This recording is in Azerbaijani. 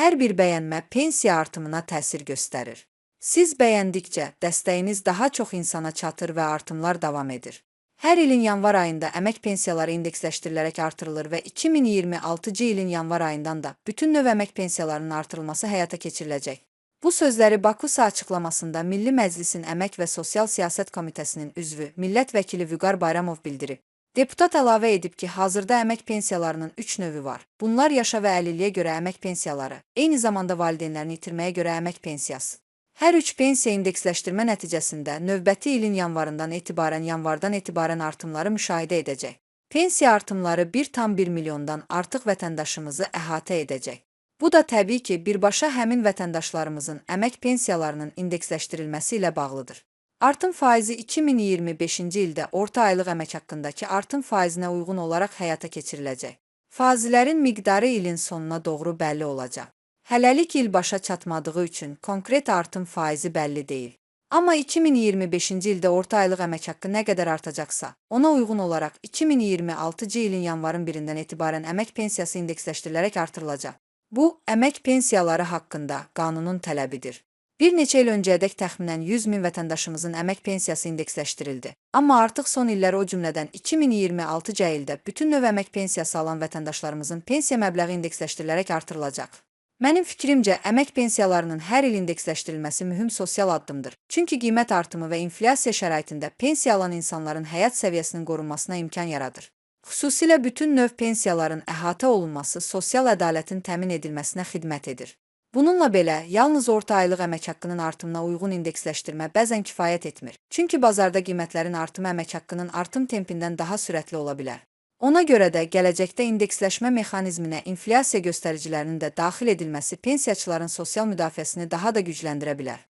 Hər bir bəyənmə pensiya artımına təsir göstərir. Siz bəyəndikcə dəstəyiniz daha çox insana çatır və artımlar davam edir. Hər ilin yanvar ayında əmək pensiyaları indeksləşdirilərək artırılır və 2026-cı ilin yanvar ayından da bütün növ əmək pensiyalarının artırılması həyata keçiriləcək. Bu sözləri Bakusa açıqlamasında Milli Məclisin Əmək və Sosial Siyasət Komitəsinin üzvü, millət vəkili Vüqar Bayramov bildirib. Deputat əlavə edib ki, hazırda əmək pensiyalarının 3 növü var. Bunlar yaşa və əlilliyə görə əmək pensiyaları, eyni zamanda valideynlərini itirməyə görə əmək pensiyası. Hər üç pensiya indeksləşdirmə nəticəsində növbəti ilin yanvardan etibarən artımları müşahidə edəcək. Pensiya artımları 1,1 milyondan artıq vətəndaşımızı əhatə edəcək. Bu da təbii ki, birbaşa həmin vətəndaşlarımızın əmək pensiyalarının indeksləşdirilməsi ilə bağlıdır. Artım faizi 2025-ci ildə orta aylıq əmək haqqındakı artım faizinə uyğun olaraq həyata keçiriləcək. Faizlərin miqdarı ilin sonuna doğru bəlli olacaq. Hələlik il başa çatmadığı üçün konkret artım faizi bəlli deyil. Amma 2025-ci ildə orta aylıq əmək haqqı nə qədər artacaqsa, ona uyğun olaraq 2026-cı ilin yanvarın 1-dən etibarən əmək pensiyası indeksləşdirilərək artırılacaq. Bu, əmək pensiyaları haqqında qanunun tələbidir. Bir neçə il öncəyədək təxminən 100 min vətəndaşımızın əmək pensiyası indeksləşdirildi. Amma artıq son illər o cümlədən 2026-cı ildə bütün növ əmək pensiyası alan vətəndaşlarımızın pensiya məbləği indeksləşdirilərək artırılacaq. Mənim fikrimcə, əmək pensiyalarının hər il indeksləşdirilməsi mühüm sosial addımdır. Çünki qiymət artımı və inflyasiya şəraitində pensiya alan insanların həyat səviyyəsinin qorunmasına imkan yaradır. Xüsusilə bütün növ pensiyaların əhatə olunması sosial ədalətin təmin edilməsinə xidmət edir. Bununla belə, yalnız orta aylıq əmək haqqının artımına uyğun indeksləşdirmə bəzən kifayət etmir. Çünki bazarda qiymətlərin artımı əmək haqqının artım tempindən daha sürətli ola bilər. Ona görə də gələcəkdə indeksləşmə mexanizminə inflyasiya göstəricilərinin də daxil edilməsi pensiyaçıların sosial müdafiəsini daha da gücləndirə bilər.